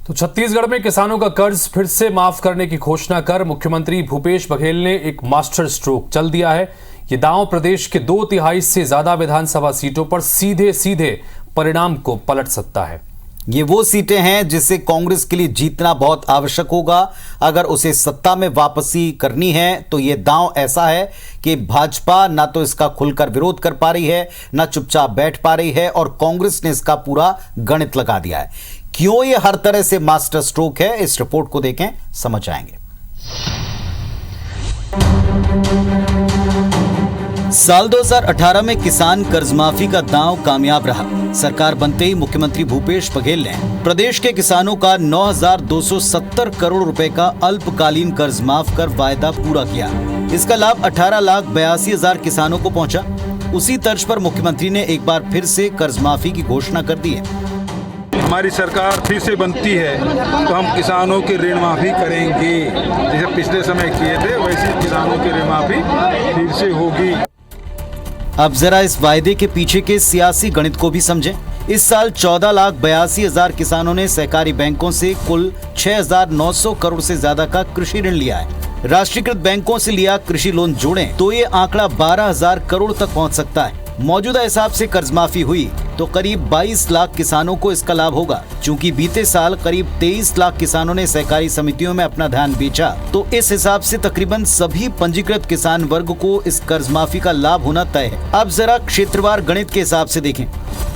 तो छत्तीसगढ़ में किसानों का कर्ज फिर से माफ करने की घोषणा कर मुख्यमंत्री भूपेश बघेल ने एक मास्टर स्ट्रोक चल दिया है। ये दांव प्रदेश के 2/3 से ज्यादा विधानसभा सीटों पर सीधे सीधे परिणाम को पलट सकता है। ये वो सीटें हैं जिसे कांग्रेस के लिए जीतना बहुत आवश्यक होगा। अगर उसे सत्ता में वापसी करनी है तो ये दांव ऐसा है कि भाजपा ना तो इसका खुलकर विरोध कर पा रही है, ना चुपचाप बैठ पा रही है, और कांग्रेस ने इसका पूरा गणित लगा दिया है। क्यों ये हर तरह से मास्टर स्ट्रोक है, इस रिपोर्ट को देखें, समझ आएंगे। साल 2018 में किसान कर्जमाफी का दांव कामयाब रहा। सरकार बनते ही मुख्यमंत्री भूपेश बघेल ने प्रदेश के किसानों का 9,270 करोड़ रुपए का अल्पकालीन कर्ज माफ कर वायदा पूरा किया। इसका लाभ 18,82,000 किसानों को पहुंचा। उसी तर्ज पर मुख्यमंत्री ने एक बार फिर से कर्ज माफी की घोषणा कर दी है। हमारी सरकार फिर से बनती है तो हम किसानों की ऋण माफी करेंगे। जैसे पिछले समय किए थे वैसे किसानों की ऋण माफी फिर से होगी। अब जरा इस वायदे के पीछे के सियासी गणित को भी समझें। इस साल 14,82,000 किसानों ने सहकारी बैंकों से कुल 6,900 करोड़ से ज्यादा का कृषि ऋण लिया है। राष्ट्रीयकृत बैंकों से लिया कृषि लोन जोड़ें तो ये आंकड़ा 12,000 करोड़ तक पहुंच सकता है। मौजूदा हिसाब से कर्ज माफी हुई तो करीब 22 लाख किसानों को इसका लाभ होगा। चूंकि बीते साल करीब 23 लाख किसानों ने सहकारी समितियों में अपना धान बेचा, तो इस हिसाब से तकरीबन सभी पंजीकृत किसान वर्ग को इस कर्ज माफी का लाभ होना तय है। अब जरा क्षेत्रवार गणित के हिसाब से देखें।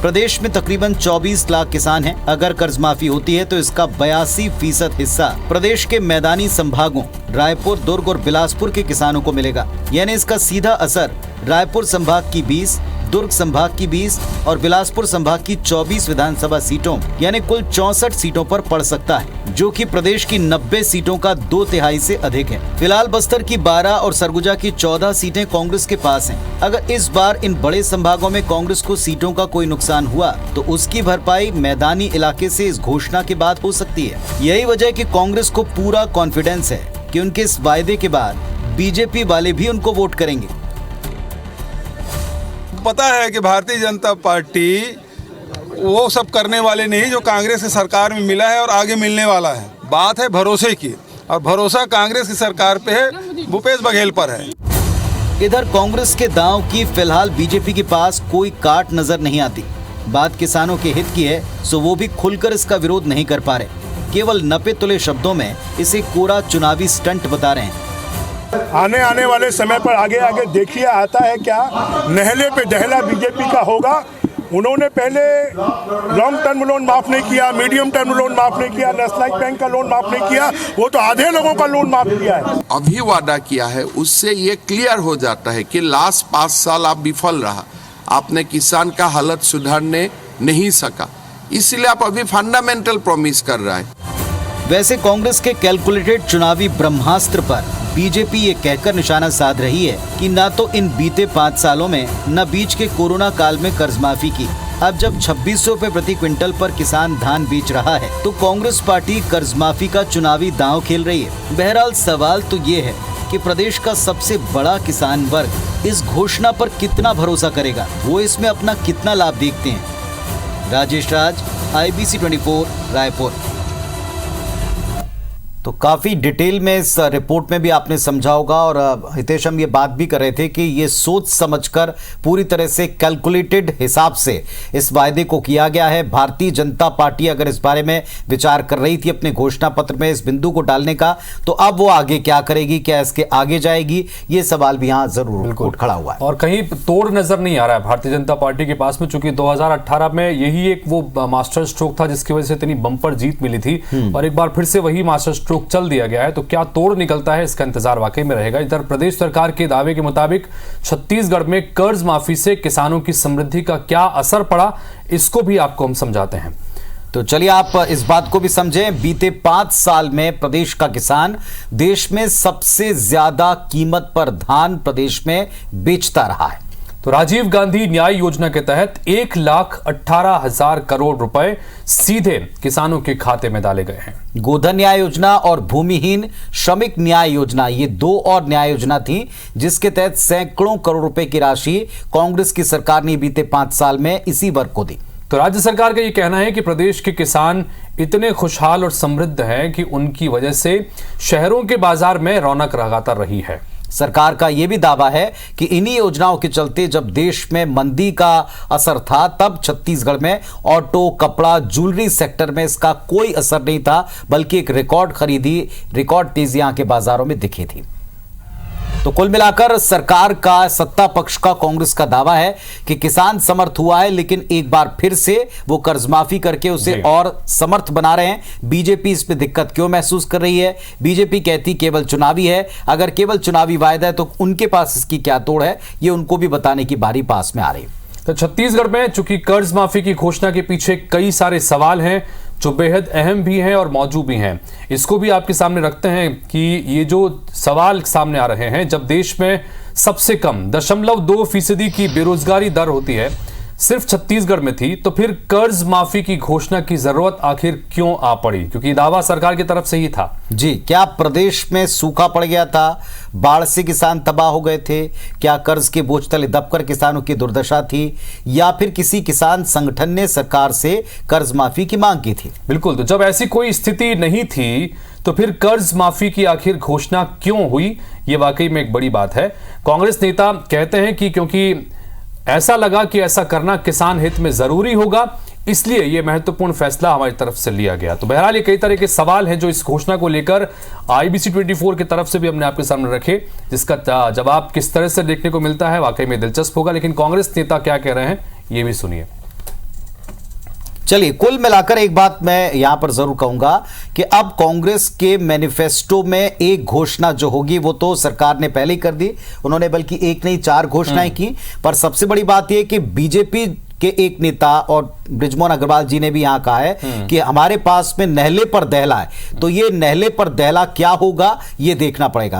प्रदेश में तकरीबन 24 लाख किसान हैं। अगर कर्ज माफी होती है तो इसका 82% हिस्सा प्रदेश के मैदानी संभागों रायपुर, दुर्ग और बिलासपुर के किसानों को मिलेगा। यानी इसका सीधा असर रायपुर संभाग की 20, दुर्ग संभाग की 20 और बिलासपुर संभाग की 24 विधानसभा सीटों यानी कुल 64 सीटों पर पड़ सकता है, जो कि प्रदेश की 90 सीटों का 2/3 से अधिक है। फिलहाल बस्तर की 12 और सरगुजा की 14 सीटें कांग्रेस के पास हैं। अगर इस बार इन बड़े संभागों में कांग्रेस को सीटों का कोई नुकसान हुआ तो उसकी भरपाई मैदानी इलाके से इस घोषणा के बाद हो सकती है। यही वजह है कि कांग्रेस को पूरा कॉन्फिडेंस है कि उनके इस वायदे के बाद बीजेपी वाले भी उनको वोट करेंगे। पता है कि भारतीय जनता पार्टी वो सब करने वाले नहीं जो कांग्रेस की सरकार में मिला है और आगे मिलने वाला है। बात है भरोसे की, और भरोसा कांग्रेस की सरकार पे है, भूपेश बघेल पर है। इधर कांग्रेस के दांव की फिलहाल बीजेपी के पास कोई काट नजर नहीं आती। बात किसानों के हित की है, सो वो भी खुलकर इसका विरोध नहीं कर पा रहे। केवल नपे तुले शब्दों में इसे कोरा चुनावी स्टंट बता रहे हैं। आने वाले समय पर आगे देखिए आता है क्या। नहले पे दहला बीजेपी का होगा। उन्होंने पहले लॉन्ग टर्म लोन माफ नहीं किया, मीडियम टर्म लोन माफ नहीं किया, नेशनलाइज बैंक का लोन माफ नहीं किया, वो तो आधे लोगों का लोन माफ किया है। अभी वादा किया है, उससे ये क्लियर हो जाता है कि लास्ट 5 साल आप विफल रहा, आपने किसान का हालत सुधारने नहीं सका, इसलिए आप अभी फंडामेंटल प्रॉमिस कर रहा है। वैसे कांग्रेस के कैलकुलेटेड चुनावी ब्रह्मास्त्र पर बीजेपी ये कहकर निशाना साध रही है कि न तो इन बीते 5 सालों में न बीच के कोरोना काल में कर्ज माफी की। अब जब 2600 रुपए प्रति क्विंटल पर किसान धान बेच रहा है तो कांग्रेस पार्टी कर्ज माफी का चुनावी दांव खेल रही है। बहरहाल सवाल तो ये है कि प्रदेश का सबसे बड़ा किसान वर्ग इस घोषणा पर कितना भरोसा करेगा, वो इसमें अपना कितना लाभ देखते हैं। राजेश राज, IBC 24, रायपुर। तो काफ़ी डिटेल में इस रिपोर्ट में भी आपने समझा होगा, और हितेश हम ये बात भी कर रहे थे कि ये सोच समझकर पूरी तरह से कैलकुलेटेड हिसाब से इस वायदे को किया गया है। भारतीय जनता पार्टी अगर इस बारे में विचार कर रही थी अपने घोषणा पत्र में इस बिंदु को डालने का, तो अब वो आगे क्या करेगी, क्या इसके आगे जाएगी, ये सवाल भी यहाँ जरूर उठ खड़ा हुआ है। और कहीं तोड़ नजर नहीं आ रहा है भारतीय जनता पार्टी के पास में, चूंकि 2018 में यही एक वो मास्टर स्ट्रोक था जिसकी वजह से इतनी बम्पर जीत मिली थी, और एक बार फिर से वही मास्टर स्ट्रोक चल दिया गया है। तो क्या तोड़ निकलता है, इसका इंतजार वाकई में रहेगा। इधर प्रदेश सरकार के दावे के मुताबिक छत्तीसगढ़ में कर्ज माफी से किसानों की समृद्धि का क्या असर पड़ा, इसको भी आपको हम समझाते हैं। तो चलिए आप इस बात को भी समझें। बीते 5 साल में प्रदेश का किसान देश में सबसे ज्यादा कीमत पर धान प्रदेश में बेचता रहा है। तो राजीव गांधी न्याय योजना के तहत 1,18,000 करोड़ रुपए सीधे किसानों के खाते में डाले गए हैं। गोधन न्याय योजना और भूमिहीन श्रमिक न्याय योजना, ये 2 और न्याय योजना थी जिसके तहत सैकड़ों करोड़ रुपए की राशि कांग्रेस की सरकार ने बीते 5 साल में इसी वर्ग को दी। तो राज्य सरकार का ये कहना है कि प्रदेश के किसान इतने खुशहाल और समृद्ध हैं कि उनकी वजह से शहरों के बाजार में रौनक लगातार रही है। सरकार का यह भी दावा है कि इन्हीं योजनाओं के चलते जब देश में मंदी का असर था, तब छत्तीसगढ़ में ऑटो, कपड़ा, ज्वेलरी सेक्टर में इसका कोई असर नहीं था, बल्कि एक रिकॉर्ड तेजियां के बाजारों में दिखी थी। तो कुल मिलाकर सरकार का, सत्ता पक्ष का, कांग्रेस का दावा है कि किसान समर्थ हुआ है, लेकिन एक बार फिर से वो कर्ज माफी करके उसे और समर्थ बना रहे हैं। बीजेपी इस पे दिक्कत क्यों महसूस कर रही है? बीजेपी कहती केवल चुनावी है। अगर केवल चुनावी वायदा है तो उनके पास इसकी क्या तोड़ है, ये उनको भी बताने की बारी पास में आ रही है। तो छत्तीसगढ़ में चूंकि कर्ज माफी की घोषणा के पीछे कई सारे सवाल हैं जो बेहद अहम भी हैं और मौजूद भी हैं, इसको भी आपके सामने रखते हैं कि ये जो सवाल सामने आ रहे हैं, जब देश में सबसे कम 0.2% की बेरोजगारी दर होती है, सिर्फ छत्तीसगढ़ में थी, तो फिर कर्ज माफी की घोषणा की जरूरत आखिर क्यों आ पड़ी? क्योंकि दावा सरकार की तरफ से ही था। जी, क्या प्रदेश में सूखा पड़ गया था? बाढ़ से किसान तबाह हो गए थे? क्या कर्ज के बोझ तले दबकर किसानों की दुर्दशा थी? या फिर किसी किसान संगठन ने सरकार से कर्ज माफी की मांग की थी? बिल्कुल, तो जब ऐसी कोई स्थिति नहीं थी तो फिर कर्ज माफी की आखिर घोषणा क्यों हुई? ये वाकई में एक बड़ी बात है। कांग्रेस नेता कहते हैं कि क्योंकि ऐसा लगा कि ऐसा करना किसान हित में जरूरी होगा, इसलिए यह महत्वपूर्ण फैसला हमारी तरफ से लिया गया। तो बहरहाल ये कई तरह के सवाल हैं जो इस घोषणा को लेकर IBC 24 की तरफ से भी हमने आपके सामने रखे, जिसका जवाब किस तरह से देखने को मिलता है वाकई में दिलचस्प होगा। लेकिन कांग्रेस नेता क्या कह रहे हैं ये भी सुनिए। चलिए, कुल मिलाकर एक बात मैं यहां पर जरूर कहूंगा कि अब कांग्रेस के मैनिफेस्टो में एक घोषणा जो होगी वो तो सरकार ने पहले ही कर दी। उन्होंने बल्कि एक नहीं 4 घोषणाएं की। पर सबसे बड़ी बात यह कि बीजेपी के एक नेता और बृजमोहन अग्रवाल जी ने भी यहां कहा है कि हमारे पास में नहले पर दहला है। तो ये नहले पर दहला क्या होगा ये देखना पड़ेगा।